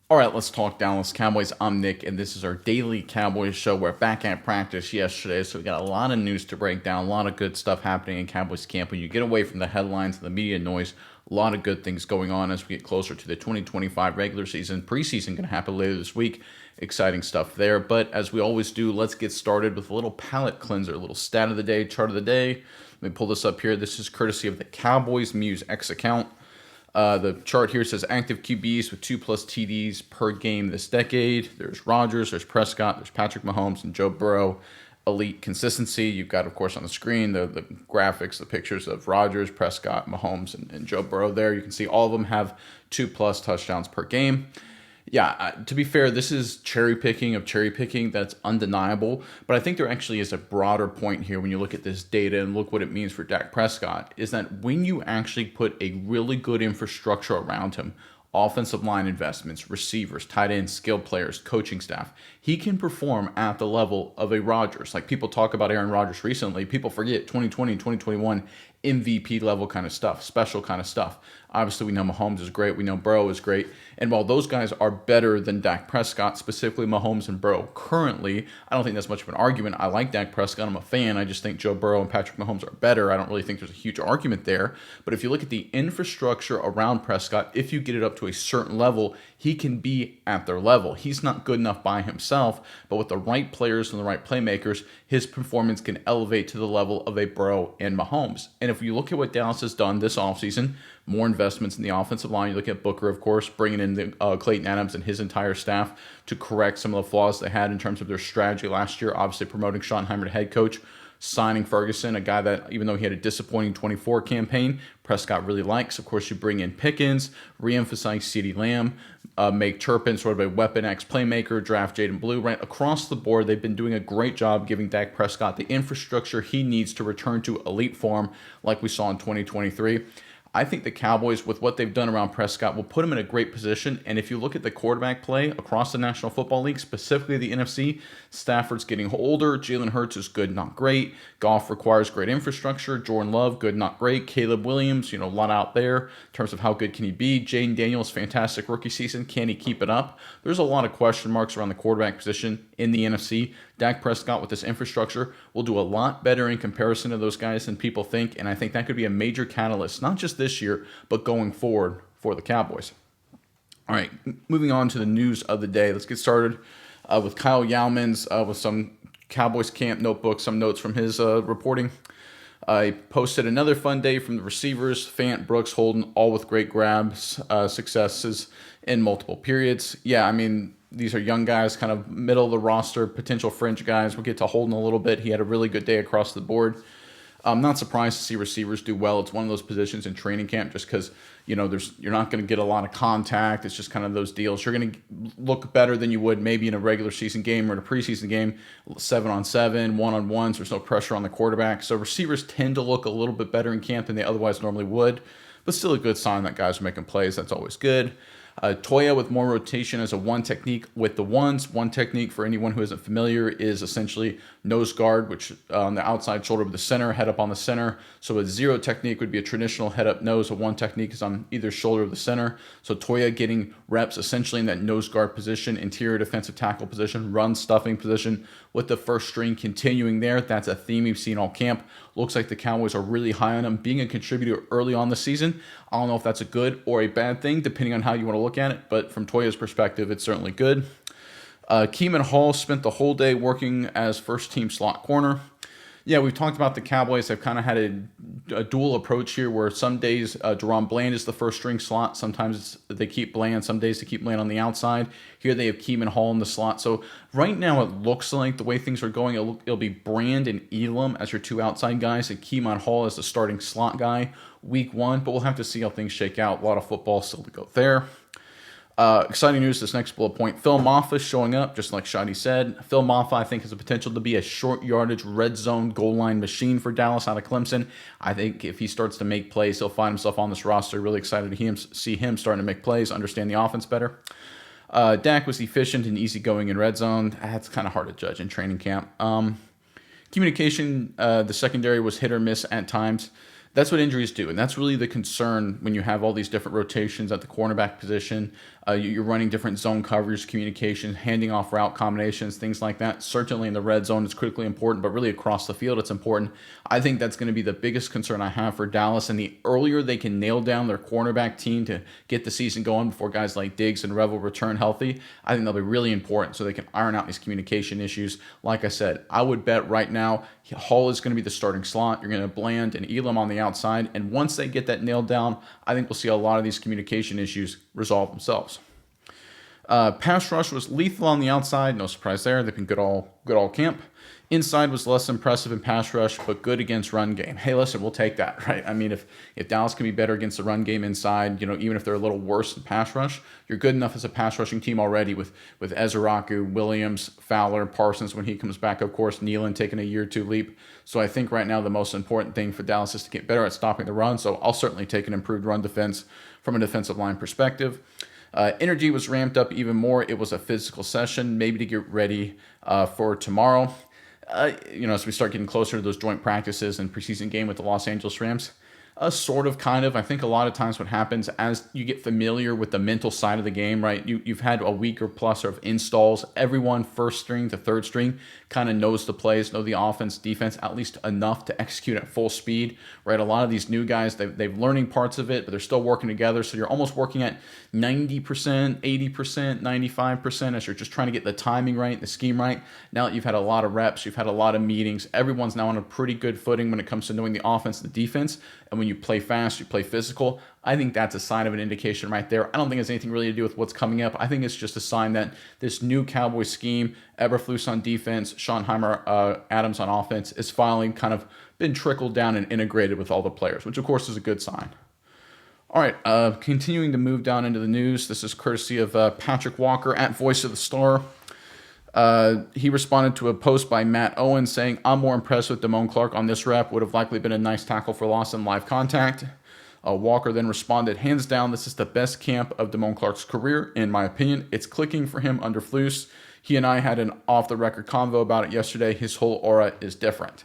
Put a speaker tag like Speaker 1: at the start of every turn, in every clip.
Speaker 1: All right, let's talk Dallas Cowboys. I'm Nick, and this is our daily Cowboys show. We're back at practice yesterday, so we got a lot of news to break down, a lot of good stuff happening in Cowboys camp. When you get away from the headlines and the media noise, a lot of good things going on as we get closer to the 2025 regular season. Preseason going to happen later this week. Exciting stuff there. But as we always do, let's get started with a little palate cleanser, a little stat of the day, chart of the day. Let me pull this up here. This is courtesy of the Cowboys Muse X account. The chart here says active QBs with 2+ TDs per game this decade. There's Rodgers, there's Prescott, there's Patrick Mahomes, and Joe Burrow. Elite consistency. You've got, of course, on the screen the graphics, the pictures of Rodgers, Prescott, Mahomes, and Joe Burrow there. You can see all of them have 2+ touchdowns per game. Yeah, to be fair, this is cherry picking. That's undeniable. But I think there actually is a broader point here when you look at this data and look what it means for Dak Prescott, is that when you actually put a really good infrastructure around him, offensive line investments, receivers, tight ends, skilled players, coaching staff, he can perform at the level of a Rodgers. Like people talk about Aaron Rodgers recently, people forget 2020, 2021 MVP level kind of stuff, special kind of stuff. Obviously, we know Mahomes is great. We know Burrow is great. And while those guys are better than Dak Prescott, specifically Mahomes and Burrow currently, I don't think that's much of an argument. I like Dak Prescott. I'm a fan. I just think Joe Burrow and Patrick Mahomes are better. I don't really think there's a huge argument there. But if you look at the infrastructure around Prescott, if you get it up to a certain level, he can be at their level. He's not good enough by himself, but with the right players and the right playmakers, his performance can elevate to the level of a Burrow and Mahomes. And if you look at what Dallas has done this offseason, more investments in the offensive line. You look at Booker, of course, bringing in the Clayton Adams and his entire staff to correct some of the flaws they had in terms of their strategy last year. Obviously, promoting Schottenheimer to head coach, signing Ferguson, a guy that, even though he had a disappointing 24 campaign, Prescott really likes. Of course, you bring in Pickens, reemphasize CeeDee Lamb, make Turpin sort of a Weapon X playmaker, draft Jaden Blue. Right across the board, they've been doing a great job giving Dak Prescott the infrastructure he needs to return to elite form like we saw in 2023. I think the Cowboys, with what they've done around Prescott, will put him in a great position. And if you look at the quarterback play across the National Football League, specifically the NFC, Stafford's getting older. Jalen Hurts is good, not great. Goff requires great infrastructure. Jordan Love, good, not great. Caleb Williams, a lot out there in terms of how good can he be. Jaden Daniels, fantastic rookie season. Can he keep it up? There's a lot of question marks around the quarterback position in the NFC. Dak Prescott with this infrastructure will do a lot better in comparison to those guys than people think, and I think that could be a major catalyst, not just this year, but going forward for the Cowboys. All right, moving on to the news of the day. Let's get started with Kyle Yauman's with some Cowboys camp notebook, some notes from his reporting. I posted another fun day from the receivers, Fant, Brooks, Holden, all with great grabs, successes in multiple periods. Yeah, I mean, these are young guys, kind of middle of the roster, potential fringe guys. We'll get to Holden a little bit. He had a really good day across the board. I'm not surprised to see receivers do well. It's one of those positions in training camp just because, you're not going to get a lot of contact. It's just kind of those deals. You're going to look better than you would maybe in a regular season game or in a preseason game, 7-on-7, 1-on-1s. There's no pressure on the quarterback. So receivers tend to look a little bit better in camp than they otherwise normally would, but still a good sign that guys are making plays. That's always good. Toya with more rotation as a one technique with the ones. One technique, for anyone who isn't familiar, is essentially nose guard, which on the outside shoulder of the center, head up on the center. So a zero technique would be a traditional head up nose. A one technique is on either shoulder of the center. So Toya getting reps essentially in that nose guard position, interior defensive tackle position, run stuffing position, with the first string continuing there. That's a theme we've seen all camp. Looks like the Cowboys are really high on him being a contributor early on the season. I don't know if that's a good or a bad thing, depending on how you want to look at it, but from Toya's perspective, it's certainly good. Keeman Hall spent the whole day working as first-team slot corner. Yeah, we've talked about the Cowboys. They've kind of had a dual approach here where some days Deron Bland is the first string slot. Sometimes they keep Bland. Some days they keep Bland on the outside. Here they have Keeman Hall in the slot. So right now it looks like the way things are going, it'll be Brand and Elam as your two outside guys, and Keeman Hall as the starting slot guy week one. But we'll have to see how things shake out. A lot of football still to go there. Exciting news, this next bullet point. Phil Maffa showing up, just like Shadi said. Phil Maffa, I think, has the potential to be a short yardage, red zone, goal line machine for Dallas out of Clemson. I think if he starts to make plays, he'll find himself on this roster. Really excited to see him starting to make plays, understand the offense better. Dak was efficient and easygoing in red zone. That's kind of hard to judge in training camp. Communication, the secondary was hit or miss at times. That's what injuries do, and that's really the concern when you have all these different rotations at the cornerback position. You're running different zone coverage, communication, handing off route combinations, things like that. Certainly in the red zone, it's critically important, but really across the field, it's important. I think that's going to be the biggest concern I have for Dallas. And the earlier they can nail down their cornerback team to get the season going before guys like Diggs and Revel return healthy, I think they'll be really important so they can iron out these communication issues. Like I said, I would bet right now Hall is going to be the starting slot. You're going to Bland and Elam on the outside. And once they get that nailed down, I think we'll see a lot of these communication issues resolve themselves. Pass rush was lethal on the outside. No surprise there. They've been good all camp. Inside was less impressive in pass rush, but good against run game. Hey, listen, we'll take that, right? I mean, if Dallas can be better against the run game inside, even if they're a little worse in pass rush, you're good enough as a pass rushing team already with Ezeraku, Williams, Fowler, Parsons when he comes back, of course, Nealon taking a year or two leap. So I think right now the most important thing for Dallas is to get better at stopping the run. So I'll certainly take an improved run defense from a defensive line perspective. Energy was ramped up even more. It was a physical session, maybe to get ready for tomorrow. As we start getting closer to those joint practices and preseason game with the Los Angeles Rams, sort of, kind of. I think a lot of times what happens as you get familiar with the mental side of the game, right? You've had a week or plus of installs. Everyone, first string to third string, kind of knows the plays, know the offense, defense, at least enough to execute at full speed, right? A lot of these new guys, they've learning parts of it, but they're still working together. So you're almost working at 90%, 80%, 95% as you're just trying to get the timing right, the scheme right. Now that you've had a lot of reps, you've had a lot of meetings, everyone's now on a pretty good footing when it comes to knowing the offense and the defense. And when you play fast, you play physical, I think that's a sign of an indication right there. I don't think it has anything really to do with what's coming up. I think it's just a sign that this new Cowboys scheme, Eberflus on defense, Schottenheimer, Adams on offense, is finally kind of been trickled down and integrated with all the players, which of course is a good sign. All right, continuing to move down into the news. This is courtesy of Patrick Walker at Voice of the Star. He responded to a post by Matt Owen saying, "I'm more impressed with Damone Clark on this rep. Would have likely been a nice tackle for loss in live contact." Walker then responded, "Hands down, this is the best camp of Damone Clark's career. In my opinion, it's clicking for him under Flus. He and I had an off-the-record convo about it yesterday. His whole aura is different."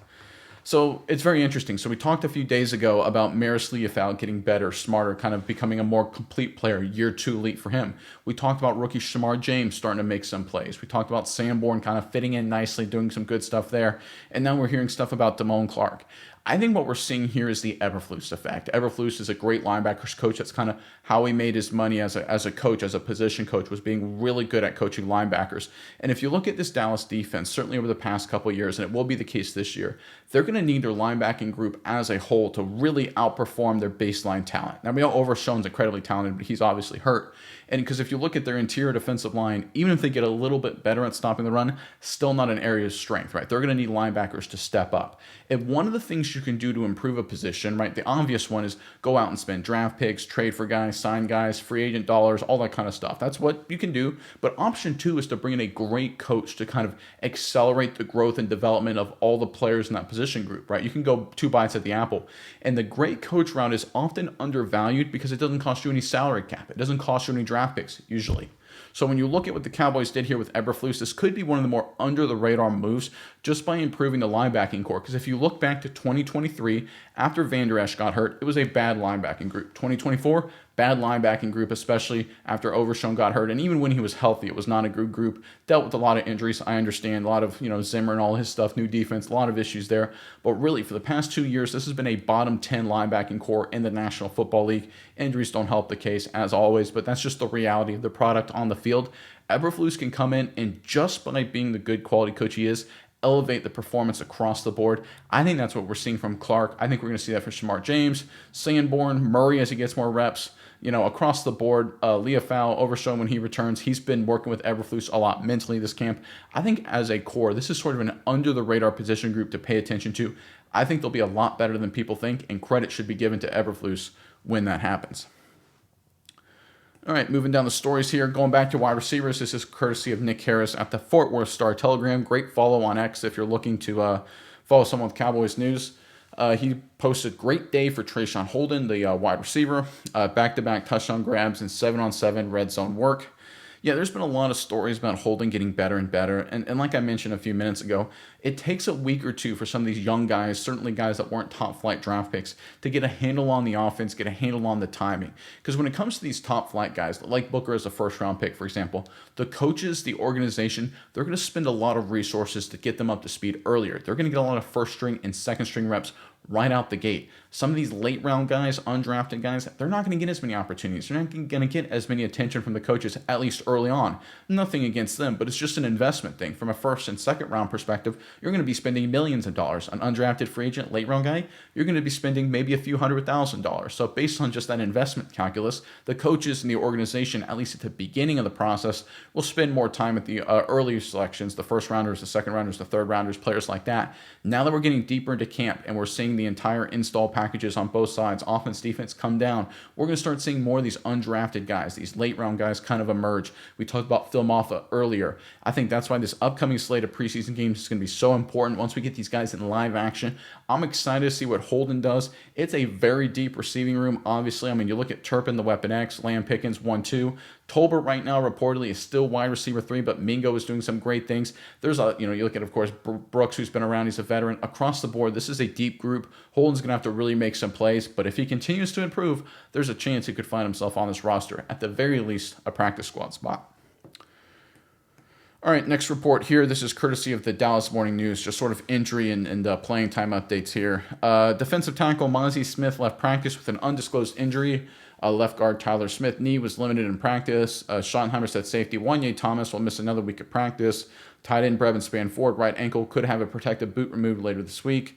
Speaker 1: So it's very interesting. So we talked a few days ago about Maris Leofau getting better, smarter, kind of becoming a more complete player, year 2 leap for him. We talked about rookie Shamar James starting to make some plays. We talked about Sanborn kind of fitting in nicely, doing some good stuff there. And now we're hearing stuff about Damone Clark. I think what we're seeing here is the Eberflus effect. Eberflus is a great linebackers coach. That's kind of how he made his money as a coach, as a position coach, was being really good at coaching linebackers. And if you look at this Dallas defense, certainly over the past couple of years, and it will be the case this year, they're going to need their linebacking group as a whole to really outperform their baseline talent. Now, we know Overshown's incredibly talented, but he's obviously hurt. And because if you look at their interior defensive line, even if they get a little bit better at stopping the run, still not an area of strength, right? They're going to need linebackers to step up. And one of the things you can do to improve a position, right? The obvious one is go out and spend draft picks, trade for guys, sign guys, free agent dollars, all that kind of stuff. That's what you can do. But option 2 is to bring in a great coach to kind of accelerate the growth and development of all the players in that position group, right? You can go 2 bites at the apple. And the great coach route is often undervalued because it doesn't cost you any salary cap. It doesn't cost you any draft picks, usually. So when you look at what the Cowboys did here with Eberflus, this could be one of the more under-the-radar moves just by improving the linebacking core. Because if you look back to 2023, after Van Der Esch got hurt, it was a bad linebacking group. 2024, bad linebacking group, especially after Overshown got hurt. And even when he was healthy, it was not a good group. Dealt with a lot of injuries, I understand. A lot of, Zimmer and all his stuff, new defense, a lot of issues there. But really, for the past 2 years, this has been a bottom 10 linebacking core in the National Football League. Injuries don't help the case, as always, but that's just the reality of the product on the field. Eberflus can come in and just by being the good quality coach he is, elevate the performance across the board. I think that's what we're seeing from Clark. I think we're going to see that for Shamar James, Sanborn, Murray as he gets more reps. Across the board, Leofau, Overshown when he returns. He's been working with Eberflus a lot mentally this camp. I think as a core, this is sort of an under-the-radar position group to pay attention to. I think they'll be a lot better than people think, and credit should be given to Eberflus when that happens. All right, moving down the stories here. Going back to wide receivers, this is courtesy of Nick Harris at the Fort Worth Star-Telegram. Great follow on X if you're looking to follow someone with Cowboys news. He posted great day for Trayshawn Holden, the wide receiver. Back-to-back touchdown grabs and 7-on-7 red zone work. Yeah, there's been a lot of stories about Holden getting better and better. And like I mentioned a few minutes ago, it takes a week or two for some of these young guys, certainly guys that weren't top flight draft picks, to get a handle on the offense, get a handle on the timing. Because when it comes to these top flight guys, like Booker as a first round pick, for example, the coaches, the organization, they're going to spend a lot of resources to get them up to speed earlier. They're going to get a lot of first string and second string reps right out the gate. Some of these late round guys, undrafted guys, they're not going to get as many opportunities. They're not going to get as many attention from the coaches, at least early on. Nothing against them, but it's just an investment thing. From a first and second round perspective, you're going to be spending millions of dollars. An undrafted free agent, late round guy, you're going to be spending maybe a few $100,000. So based on just that investment calculus, the coaches and the organization, at least at the beginning of the process, will spend more time at the early selections, the first rounders, the second rounders, the third rounders, players like that. Now that we're getting deeper into camp and we're seeing the entire install packages on both sides, offense, defense, come down, we're going to start seeing more of these undrafted guys, these late round guys kind of emerge. We talked about Phil Maffa earlier. I think that's why this upcoming slate of preseason games is going to be so important. Once we get these guys in live action, I'm excited to see what Holden does. It's a very deep receiving room, obviously. I mean, you look at Turpin, the Weapon X, Lamb Pickens, 1-2. Tolbert right now reportedly is still wide receiver 3, but Mingo is doing some great things. There's you look at, of course, Brooks, who's been around. He's a veteran. Across the board, this is a deep group. Holden's going to have to really make some plays, but if he continues to improve, there's a chance he could find himself on this roster, at the very least, a practice squad spot. All right, next report here. This is courtesy of the Dallas Morning News, just sort of injury and playing time updates here. Defensive tackle Mazi Smith left practice with an undisclosed injury. Left guard Tyler Smith knee was limited in practice. Schottenheimer said safety Wanye Thomas will miss another week of practice. Tight end Brevin Spanford, right ankle, could have a protective boot removed later this week.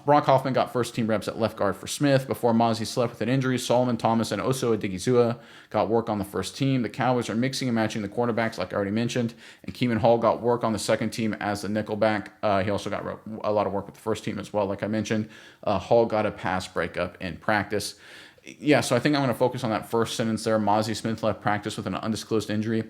Speaker 1: Brock Hoffman got first-team reps at left guard for Smith before Mazi slept with an injury. Solomon Thomas and Oso Adigizua got work on the first team. The Cowboys are mixing and matching the cornerbacks, like I already mentioned. And Keeman Hall got work on the second team as the nickelback. He also got a lot of work with the first team as well, like I mentioned. Hall got a pass breakup in practice. Yeah, so I think I'm going to focus on that first sentence there. Mazi Smith left practice with an undisclosed injury.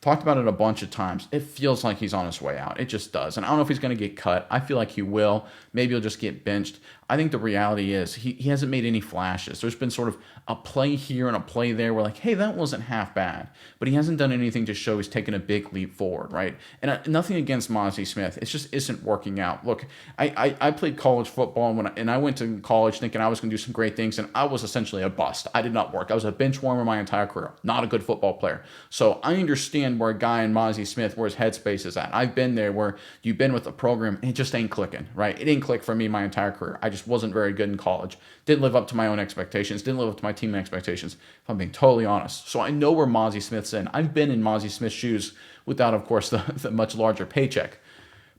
Speaker 1: Talked about it a bunch of times. It feels like he's on his way out. It just does. And I don't know if he's going to get cut. I feel like he will. Maybe he'll just get benched. I think the reality is he hasn't made any flashes. There's been sort of a play here and a play there where like, hey, that wasn't half bad. But he hasn't done anything to show he's taken a big leap forward, right? And nothing against Mazi Smith. It just isn't working out. Look, I played college football and I went to college thinking I was going to do some great things, and I was essentially a bust. I did not work. I was a bench warmer my entire career. Not a good football player. So I understand where a guy in Mazi Smith, where his headspace is at. I've been there where you've been with a program and it just ain't clicking, right? It didn't click for me my entire career. I just wasn't very good in college. Didn't live up to my own expectations. Didn't live up to my team expectations, if I'm being totally honest. So I know where Mazi Smith's in. I've been in Mazi Smith's shoes without, of course, the much larger paycheck.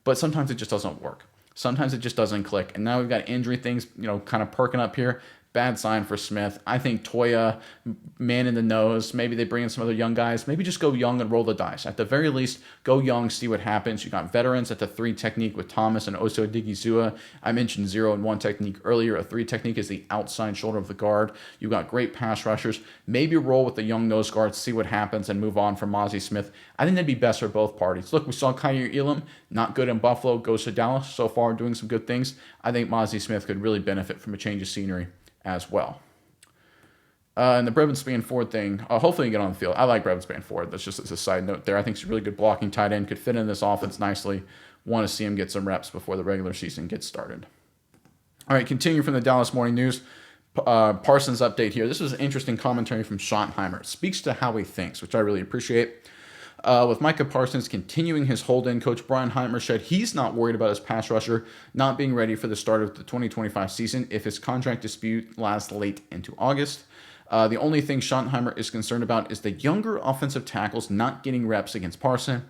Speaker 1: But sometimes it just doesn't work. Sometimes it just doesn't click. And now we've got injury things, kind of perking up here. Bad sign for Smith. I think Toya, man in the nose. Maybe they bring in some other young guys. Maybe just go young and roll the dice. At the very least, go young, see what happens. You got veterans at the 3 technique with Thomas and Oso Adigizua. I mentioned 0 and 1 technique earlier. A 3 technique is the outside shoulder of the guard. You got great pass rushers. Maybe roll with the young nose guards, see what happens, and move on from Mazi Smith. I think that'd be best for both parties. Look, we saw Kaiir Elam, not good in Buffalo, goes to Dallas so far, doing some good things. I think Mazi Smith could really benefit from a change of scenery as well. And the Brevin Spanford thing, hopefully you get on the field. I like Brevin Spanford. That's just as a side note there. I think he's a really good blocking tight end, could fit in this offense nicely. Want to see him get some reps before the regular season gets started. All right, continue from the Dallas Morning News. Parsons update here. This was an interesting commentary from Schottenheimer. It speaks to how he thinks, which I really appreciate. With Micah Parsons continuing his hold-in, Coach Brian Heimer said he's not worried about his pass rusher not being ready for the start of the 2025 season if his contract dispute lasts late into August. The only thing Schottenheimer is concerned about is the younger offensive tackles not getting reps against Parsons.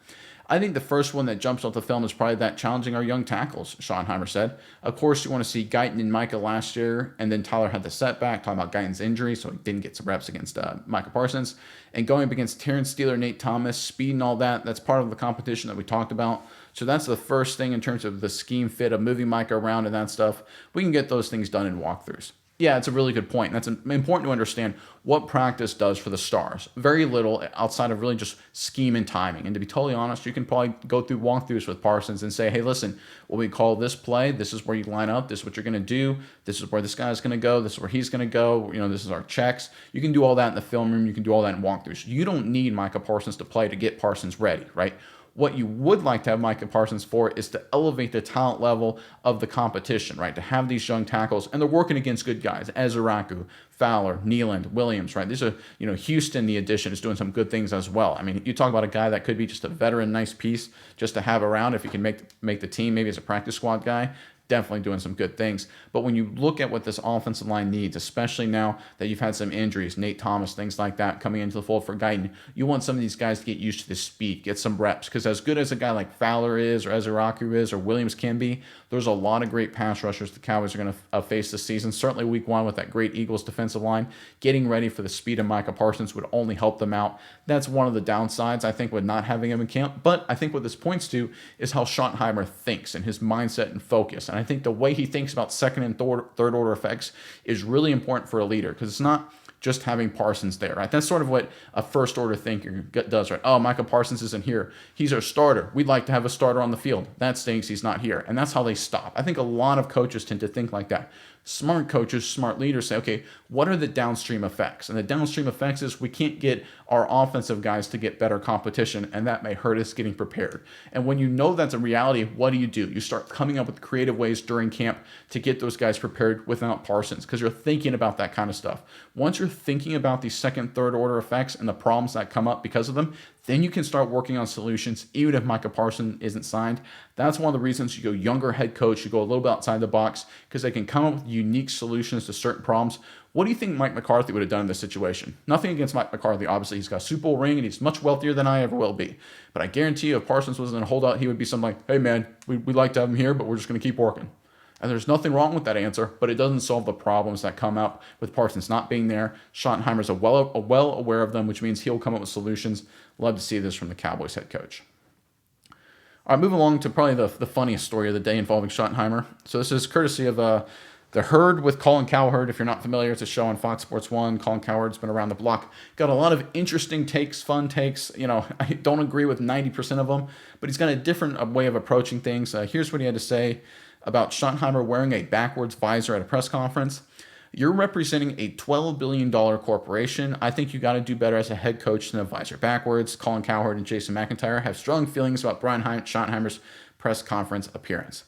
Speaker 1: I think the first one that jumps off the film is probably that challenging our young tackles, Schottenheimer said. Of course, you want to see Guyton and Micah last year, and then Tyler had the setback, talking about Guyton's injury, so he didn't get some reps against Micah Parsons. And going up against Terrence Steele, Nate Thomas, speed and all that, that's part of the competition that we talked about. So that's the first thing in terms of the scheme fit of moving Micah around and that stuff. We can get those things done in walkthroughs. Yeah, it's a really good point. And that's important to understand what practice does for the stars. Very little outside of really just scheme and timing. And to be totally honest, you can probably go through walkthroughs with Parsons and say, hey, listen, what we call this play, this is where you line up, this is what you're going to do, this is where this guy's going to go, this is where he's going to go, this is our checks. You can do all that in the film room, you can do all that in walkthroughs. You don't need Micah Parsons to play to get Parsons ready, right? What you would like to have Micah Parsons for is to elevate the talent level of the competition, right? To have these young tackles, and they're working against good guys, Ezeraku, Fowler, Nealand, Williams, right? These are, Houston, the addition, is doing some good things as well. I mean, you talk about a guy that could be just a veteran, nice piece just to have around if he can make the team, maybe as a practice squad guy. Definitely doing some good things. But when you look at what this offensive line needs, especially now that you've had some injuries, Nate Thomas, things like that coming into the fold for Guyton, you want some of these guys to get used to the speed, get some reps. Because as good as a guy like Fowler is, or Ezeraku is, or Williams can be, there's a lot of great pass rushers the Cowboys are going to face this season. Certainly week one with that great Eagles defensive line. Getting ready for the speed of Micah Parsons would only help them out. That's one of the downsides, I think, with not having him in camp. But I think what this points to is how Schottenheimer thinks and his mindset and focus. And I think the way he thinks about second and third order effects is really important for a leader, because it's not just having Parsons there, right? That's sort of what a first order thinker does, right? Oh, Micah Parsons isn't here. He's our starter. We'd like to have a starter on the field. That stinks. He's not here. And that's how they stop. I think a lot of coaches tend to think like that. Smart coaches, smart leaders say, okay, what are the downstream effects? And the downstream effects is we can't get our offensive guys to get better competition, and that may hurt us getting prepared. And when you know that's a reality, what do? You start coming up with creative ways during camp to get those guys prepared without Parsons, because you're thinking about that kind of stuff. Once you're thinking about these second, third order effects and the problems that come up because of them, then you can start working on solutions, even if Micah Parsons isn't signed. That's one of the reasons you go younger head coach, you go a little bit outside the box, because they can come up with unique solutions to certain problems. What do you think Mike McCarthy would have done in this situation? Nothing against Mike McCarthy. Obviously, he's got a Super Bowl ring, and he's much wealthier than I ever will be. But I guarantee you, if Parsons wasn't in a holdout, he would be something like, hey, man, we'd like to have him here, but we're just going to keep working. And there's nothing wrong with that answer, but it doesn't solve the problems that come up with Parsons not being there. Schottenheimer's well aware of them, which means he'll come up with solutions. Love to see this from the Cowboys head coach. All right, moving along to probably the funniest story of the day involving Schottenheimer. So this is courtesy of The Herd with Colin Cowherd. If you're not familiar, it's a show on Fox Sports 1. Colin Cowherd's been around the block. Got a lot of interesting takes, fun takes. I don't agree with 90% of them, but he's got a different way of approaching things. Here's what he had to say about Schottenheimer wearing a backwards visor at a press conference. You're representing a $12 billion corporation. I think you got to do better as a head coach than a visor backwards. Colin Cowherd and Jason McIntyre have strong feelings about Brian Schottenheimer's press conference appearance.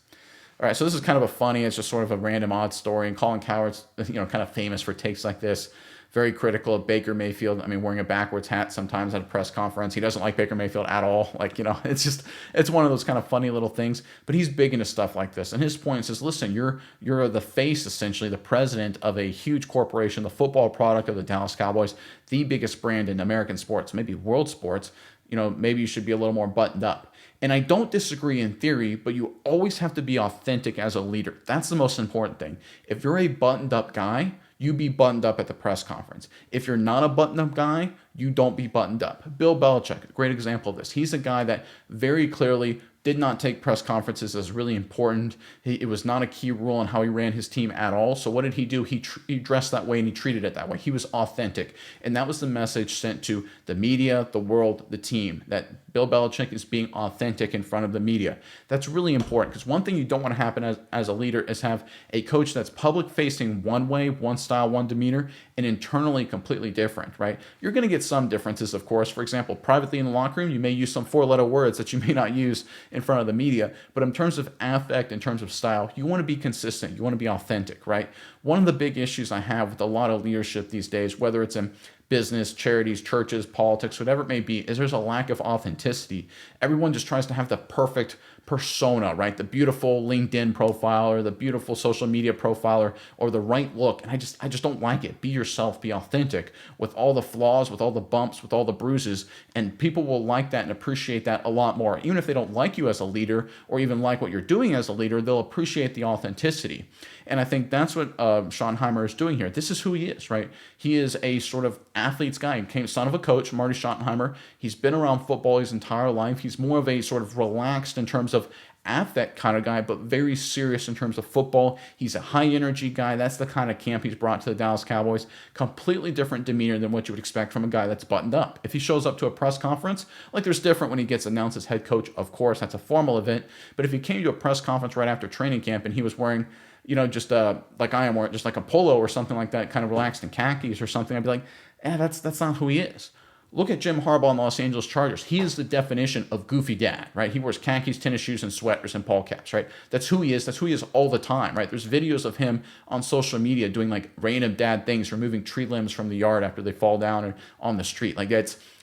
Speaker 1: All right, so this is kind of a funny, it's just sort of a random odd story, and Colin Cowherd's, kind of famous for takes like this. Very critical of Baker Mayfield. I mean, wearing a backwards hat sometimes at a press conference. He doesn't like Baker Mayfield at all. It's one of those kind of funny little things. But he's big into stuff like this. And his point is, listen, you're the face, essentially, the president of a huge corporation, the football product of the Dallas Cowboys, the biggest brand in American sports, maybe world sports. Maybe you should be a little more buttoned up. And I don't disagree in theory, but you always have to be authentic as a leader. That's the most important thing. If you're a buttoned up guy, you be buttoned up at the press conference. If you're not a buttoned up guy, you don't be buttoned up. Bill Belichick, a great example of this. He's a guy that very clearly did not take press conferences as really important. It was not a key rule in how he ran his team at all. So what did he do? He dressed that way and he treated it that way. He was authentic. And that was the message sent to the media, the world, the team, that Bill Belichick is being authentic in front of the media. That's really important, because one thing you don't want to happen as a leader is have a coach that's public facing one way, one style, one demeanor, and internally completely different, right? You're going to get some differences, of course. For example, privately in the locker room, you may use some four-letter words that you may not use in front of the media, but in terms of affect, in terms of style, you want to be consistent. You want to be authentic, right? One of the big issues I have with a lot of leadership these days, whether it's in business, charities, churches, politics, whatever it may be, is there's a lack of authenticity. Everyone just tries to have the perfect persona, right? The beautiful LinkedIn profile or the beautiful social media profile or the right look. And I just don't like it. Be yourself, be authentic with all the flaws, with all the bumps, with all the bruises. And people will like that and appreciate that a lot more. Even if they don't like you as a leader or even like what you're doing as a leader, they'll appreciate the authenticity. And I think that's what Schottenheimer is doing here. This is who he is, right? He is a sort of athletes guy. He came son of a coach, Marty Schottenheimer. He's been around football his entire life. He's more of a sort of relaxed in terms of that kind of guy, but very serious in terms of football. He's a high energy guy. That's the kind of camp he's brought to the Dallas Cowboys. Completely different demeanor than what you would expect from a guy that's buttoned up. If he shows up to a press conference, like there's different when he gets announced as head coach, of course, that's a formal event. But if he came to a press conference right after training camp and he was wearing, just like I am, wearing just like a polo or something like that, kind of relaxed in khakis or something, I'd be like, that's not who he is. Look at Jim Harbaugh in the Los Angeles Chargers. He is the definition of goofy dad, right? He wears khakis, tennis shoes, and sweaters and ball caps, right? That's who he is. That's who he is all the time, right? There's videos of him on social media doing like random dad things, removing tree limbs from the yard after they fall down or on the street. Like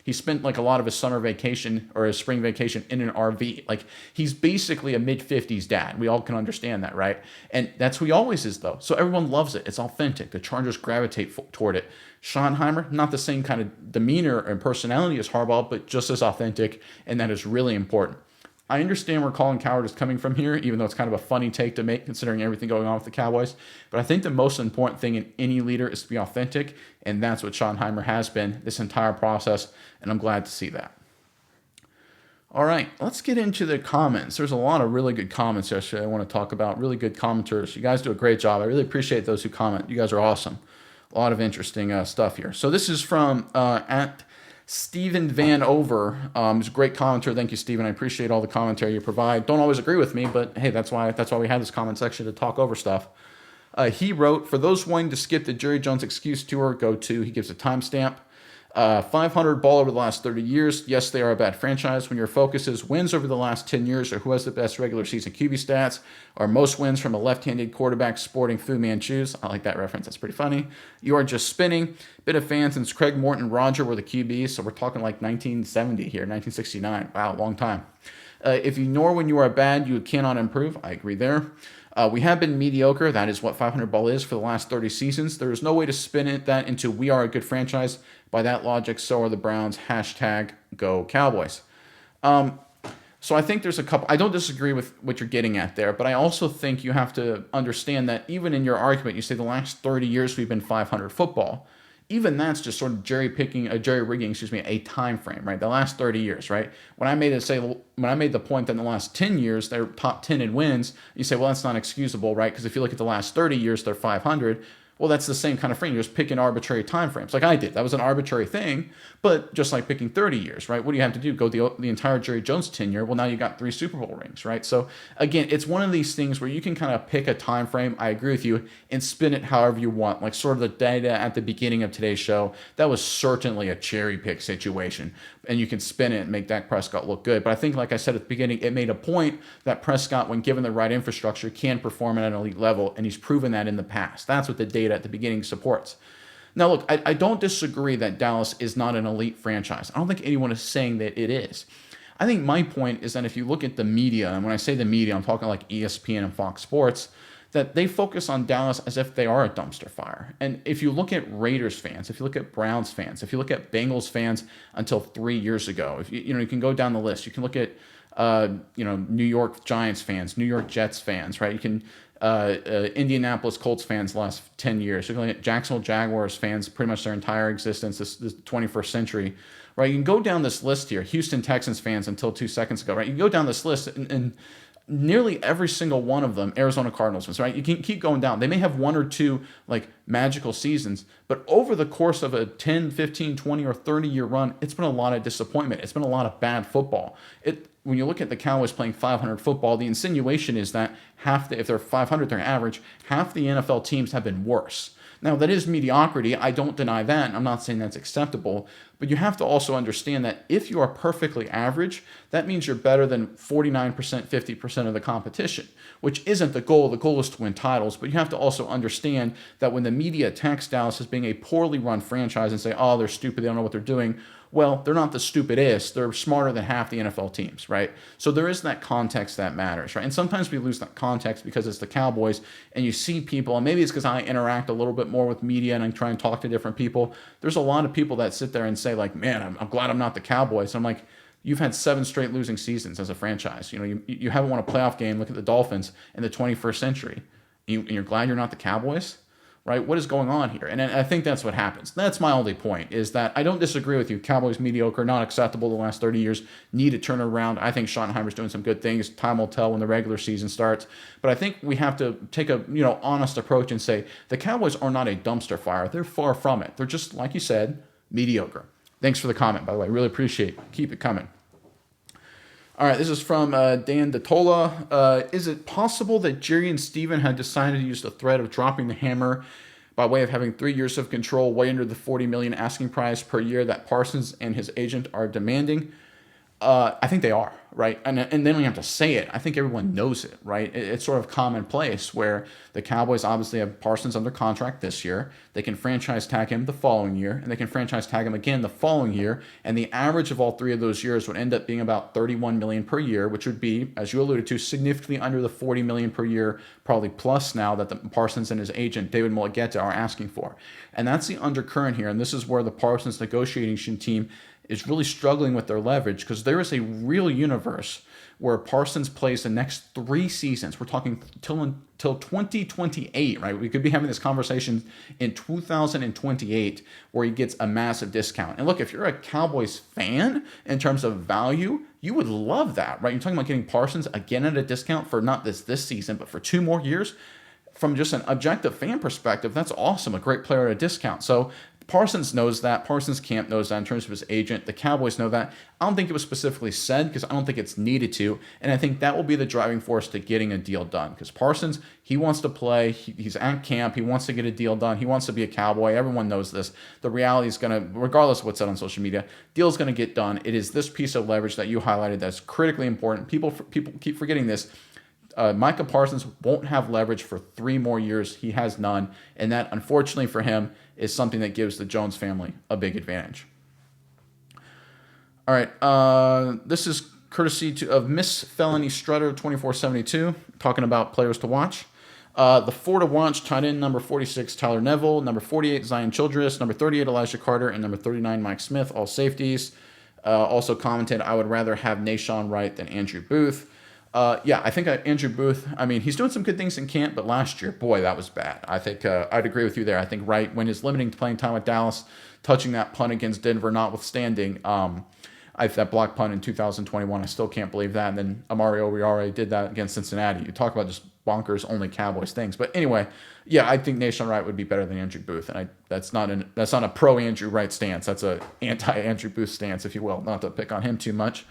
Speaker 1: he spent like a lot of his summer vacation or his spring vacation in an RV. Like he's basically a mid-50s dad. We all can understand that, right? And that's who he always is, though. So everyone loves it. It's authentic. The Chargers gravitate toward it. Schottenheimer, not the same kind of demeanor and personality as Harbaugh, but just as authentic, and that is really important. I understand where Colin Cowherd is coming from here, even though it's kind of a funny take to make considering everything going on with the Cowboys. But I think the most important thing in any leader is to be authentic, and that's what Schottenheimer has been this entire process, and I'm glad to see that. All right, let's get into the comments. There's a lot of really good comments yesterday I want to talk about, really good commenters. You guys do a great job. I really appreciate those who comment. You guys are awesome. A lot of interesting stuff here. So this is from at Stephen Van Over. He's a great commenter. Thank you, Stephen. I appreciate all the commentary you provide. Don't always agree with me, but hey, that's why we have this comment section to talk over stuff. He wrote, for those wanting to skip the Jerry Jones excuse tour, go to, he gives a timestamp. 500 ball over the last 30 years. Yes, they are a bad franchise. When your focus is wins over the last 10 years or who has the best regular season QB stats or most wins from a left-handed quarterback sporting Fu Manchus. I like that reference. That's pretty funny. You are just spinning. Bit of fans since Craig Morton and Roger were the QBs. So we're talking like 1970 here, 1969. Wow, long time. If you ignore when you are bad, you cannot improve. I agree there. We have been mediocre. That is what 500 ball is for the last 30 seasons. There is no way to spin that into we are a good franchise. By that logic, so are the Browns. Hashtag go Cowboys. So I think there's a couple. I don't disagree with what you're getting at there, but I also think you have to understand that even in your argument, you say the last 30 years we've been 500 football. Even that's just sort of jerry rigging, a time frame, right? The last 30 years, right? When I made the point that in the last 10 years they're top 10 in wins, you say, well, that's not excusable, right? Because if you look at the last 30 years, they're 500. Well, that's the same kind of frame. You're just picking arbitrary time frames, like I did. That was an arbitrary thing, but just like picking 30 years, right? What do you have to do? Go the entire Jerry Jones tenure? Well, now you got 3 Super Bowl rings, right? So again, it's one of these things where you can kind of pick a time frame. I agree with you, and spin it however you want. Like sort of the data at the beginning of today's show, that was certainly a cherry pick situation, and you can spin it and make Dak Prescott look good. But I think, like I said at the beginning, it made a point that Prescott, when given the right infrastructure, can perform at an elite level, and he's proven that in the past. That's what the data at the beginning supports. Now, look, I don't disagree that Dallas is not an elite franchise. I don't think anyone is saying that it is. I think my point is that if you look at the media, and when I say the media, I'm talking like ESPN and Fox Sports, that they focus on Dallas as if they are a dumpster fire. And if you look at Raiders fans, if you look at Browns fans, if you look at Bengals fans until 3 years ago, if you can go down the list. You can look at New York Giants fans, New York Jets fans, right? You can Indianapolis Colts fans the last 10 years. You're looking at Jacksonville Jaguars fans pretty much their entire existence, this 21st century, right? You can go down this list here. Houston Texans fans until 2 seconds ago, right? You can go down this list and nearly every single one of them, Arizona Cardinals fans, right? You can keep going down. They may have 1 or 2 like magical seasons, but over the course of a 10, 15, 20, or 30-year run, it's been a lot of disappointment. It's been a lot of bad football. When you look at the Cowboys playing 500 football, the insinuation is that if they're 500, they're average, half the NFL teams have been worse. Now, that is mediocrity. I don't deny that. I'm not saying that's acceptable. But you have to also understand that if you are perfectly average, that means you're better than 49%, 50% of the competition, which isn't the goal. The goal is to win titles. But you have to also understand that when the media attacks Dallas as being a poorly run franchise and say, oh, they're stupid, they don't know what they're doing, well, they're not the stupidest. They're smarter than half the NFL teams, right? So there is that context that matters, right? And sometimes we lose that context because it's the Cowboys and you see people, and maybe it's because I interact a little bit more with media and I try and talk to different people. There's a lot of people that sit there and say like, man, I'm glad I'm not the Cowboys. And I'm like, you've had 7 straight losing seasons as a franchise. You haven't won a playoff game. Look at the Dolphins in the 21st century. And you're glad you're not the Cowboys? right? What is going on here? And I think that's what happens. That's my only point, is that I don't disagree with you. Cowboys mediocre, not acceptable the last 30 years, need to turn it around. I think Schottenheimer's doing some good things. Time will tell when the regular season starts. But I think we have to take a honest approach and say the Cowboys are not a dumpster fire. They're far from it. They're just, like you said, mediocre. Thanks for the comment, by the way. Really appreciate it. Keep it coming. All right, this is from Dan Datola. Is it possible that Jerry and Steven had decided to use the threat of dropping the hammer by way of having 3 years of control way under the $40 million asking price per year that Parsons and his agent are demanding? I think they are, right? And then we have to say it. I think everyone knows it, right? It's sort of commonplace where the Cowboys obviously have Parsons under contract this year. They can franchise tag him the following year, and they can franchise tag him again the following year. And the average of all 3 of those years would end up being about $31 million per year, which would be, as you alluded to, significantly under the $40 million per year, probably plus now that the Parsons and his agent, David Mulligetta, are asking for. And that's the undercurrent here. And this is where the Parsons negotiating team is really struggling with their leverage, because there is a real universe where Parsons plays the next 3 seasons. We're talking till 2028, right? We could be having this conversation in 2028 where he gets a massive discount. And look, if you're a Cowboys fan in terms of value, you would love that, right? You're talking about getting Parsons again at a discount for not this season, but for 2 more years. From just an objective fan perspective, that's awesome. A great player at a discount. So Parsons knows that. Parsons' camp knows that in terms of his agent. The Cowboys know that. I don't think it was specifically said because I don't think it's needed to. And I think that will be the driving force to getting a deal done. Because Parsons, he wants to play. He's at camp. He wants to get a deal done. He wants to be a Cowboy. Everyone knows this. The reality is going to, regardless of what's said on social media, deal's going to get done. It is this piece of leverage that you highlighted that's critically important. People keep forgetting this. Micah Parsons won't have leverage for 3 more years. He has none. And that, unfortunately for him, is something that gives the Jones family a big advantage. All right. This is courtesy of Miss Felony Strutter 2472, talking about players to watch. The 4 to watch: tight end number 46, Tyler Neville; number 48, Zion Childress; number 38, Elijah Carter; and number 39, Mike Smith, all safeties. Also commented, I would rather have Nashawn Wright than Andrew Booth. I think Andrew Booth, I mean, he's doing some good things in camp, but last year, boy, that was bad. I think I'd agree with you there. I think Wright, when his limiting playing time with Dallas, touching that punt against Denver notwithstanding, that block punt in 2021, I still can't believe that. And then Amari Oriare did that against Cincinnati. You talk about just bonkers, only Cowboys things. But anyway, I think Nashawn Wright would be better than Andrew Booth. And that's not a pro Andrew Wright stance. That's a anti Andrew Booth stance, if you will. Not to pick on him too much.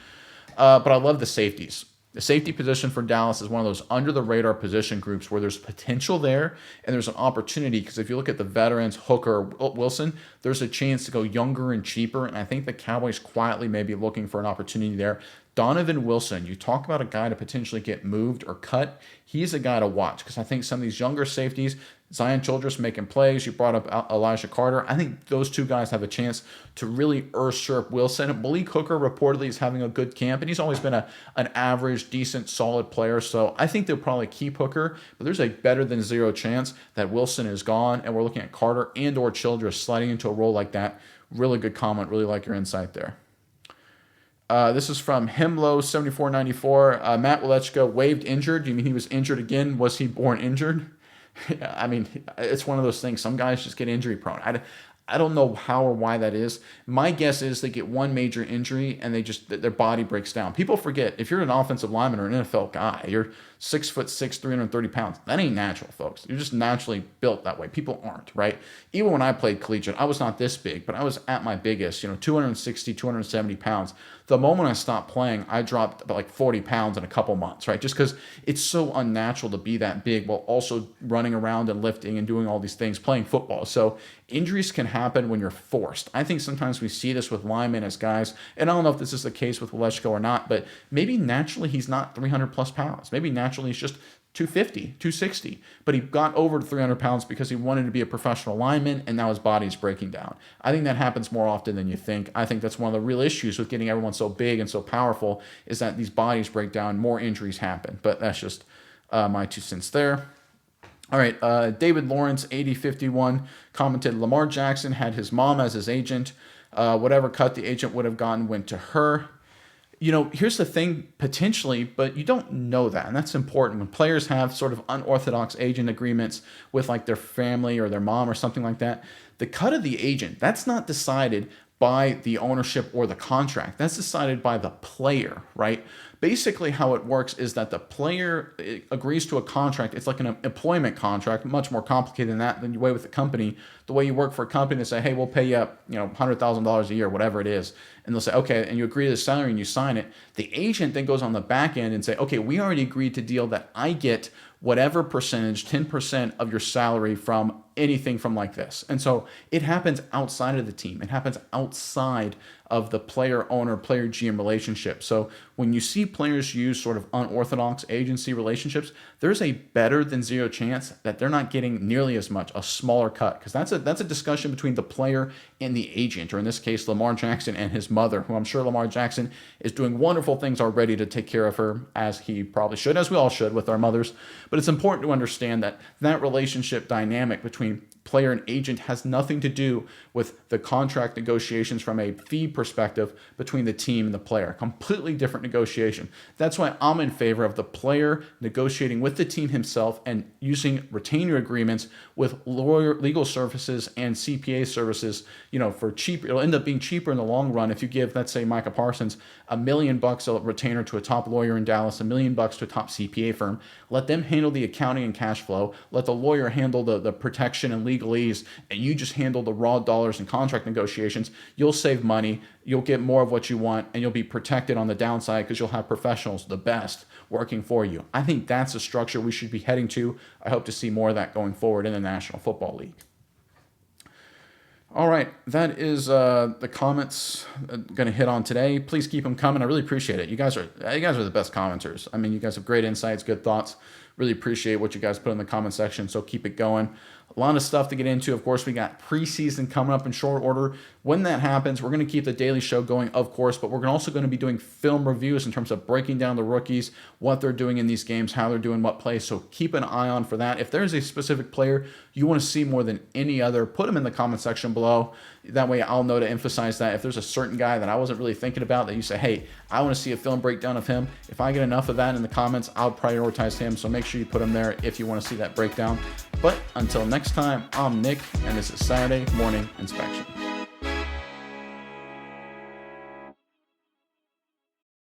Speaker 1: But I love the safeties. The safety position for Dallas is one of those under-the-radar position groups where there's potential there and there's an opportunity, because if you look at the veterans, Hooker, Wilson, there's a chance to go younger and cheaper, and I think the Cowboys quietly may be looking for an opportunity there. Donovan Wilson, you talk about a guy to potentially get moved or cut, he's a guy to watch, because I think some of these younger safeties, Zion Childress making plays, you brought up Elijah Carter, I think those 2 guys have a chance to really usurp Wilson. Malik Hooker reportedly is having a good camp, and he's always been an average, decent, solid player, so I think they'll probably keep Hooker, but there's a better than 0 chance that Wilson is gone, and we're looking at Carter and or Childress sliding into a role like that. Really good comment, really like your insight there. This is from Himlo7494. Matt Welechka waived injured. Do you mean he was injured again? Was he born injured? I mean, it's one of those things. Some guys just get injury prone. I don't know how or why that is. My guess is they get one major injury and their body breaks down. People forget, if you're an offensive lineman or an NFL guy, you're 6'6", 330 pounds. That ain't natural, folks. You're just naturally built that way. People aren't, right? Even when I played collegiate, I was not this big, but I was at my biggest, 260, 270 pounds. The moment I stopped playing, I dropped about like 40 pounds in a couple months, right? Just because it's so unnatural to be that big while also running around and lifting and doing all these things, playing football. So injuries can happen when you're forced. I think sometimes we see this with linemen as guys, and I don't know if this is the case with Welechko or not, but maybe naturally he's not 300 plus pounds. Maybe naturally he's just 250, 260, but he got over to 300 pounds because he wanted to be a professional lineman, and now his body's breaking down. I think that happens more often than you think. I think that's one of the real issues with getting everyone so big and so powerful, is that these bodies break down, more injuries happen, but that's just my 2 cents there. All right, David Lawrence, 8051, commented, Lamar Jackson had his mom as his agent. Whatever cut the agent would have gotten went to her. here's the thing, potentially, but you don't know that. And that's important. When players have sort of unorthodox agent agreements with like their family or their mom or something like that, the cut of the agent, that's not decided by the ownership or the contract. That's decided by the player, right? Basically, how it works is that the player agrees to a contract. It's like an employment contract, much more complicated than that than you way with the company. The way you work for a company, they say, hey, we'll pay you up, $100,000 a year, whatever it is. And they'll say, okay, and you agree to the salary and you sign it. The agent then goes on the back end and say, okay, we already agreed to deal that I get whatever percentage, 10% of your salary from anything from like this. And so it happens outside of the team. It happens outside of the player-owner, player-GM relationship. So when you see players use sort of unorthodox agency relationships, there's a better than zero chance that they're not getting nearly as much, a smaller cut, because that's a discussion between the player and the agent, or in this case, Lamar Jackson and his mother, who I'm sure Lamar Jackson is doing wonderful things already to take care of her, as he probably should, as we all should with our mothers. But it's important to understand that relationship dynamic between player and agent has nothing to do with the contract negotiations from a fee perspective between the team and the player. Completely different negotiation. That's why I'm in favor of the player negotiating with the team himself and using retainer agreements with legal services and CPA services, for cheap. It'll end up being cheaper in the long run if you give, let's say, Micah Parsons $1 million a retainer to a top lawyer in Dallas, $1 million to a top CPA firm. Let them handle the accounting and cash flow. Let the lawyer handle the protection and legalese, and you just handle the raw dollars and contract negotiations. You'll save money. You'll get more of what you want, and you'll be protected on the downside because you'll have professionals, the best, working for you. I think that's a structure we should be heading to. I hope to see more of that going forward in the National Football League. All right, that is the comments I'm going to hit on today. Please keep them coming. I really appreciate it. You guys are the best commenters. I mean, you guys have great insights, good thoughts. Really appreciate what you guys put in the comment section, so keep it going. A lot of stuff to get into. Of course, we got preseason coming up in short order. When that happens, we're going to keep the daily show going, of course, but we're also going to be doing film reviews in terms of breaking down the rookies, what they're doing in these games, how they're doing what plays. So keep an eye on for that. If there's a specific player you want to see more than any other, put them in the comment section below. That way I'll know to emphasize that. If there's a certain guy that I wasn't really thinking about that you say, hey, I want to see a film breakdown of him, if I get enough of that in the comments, I'll prioritize him. So make sure you put him there if you want to see that breakdown. But until next time, I'm Nick, and this is Saturday Morning Inspection.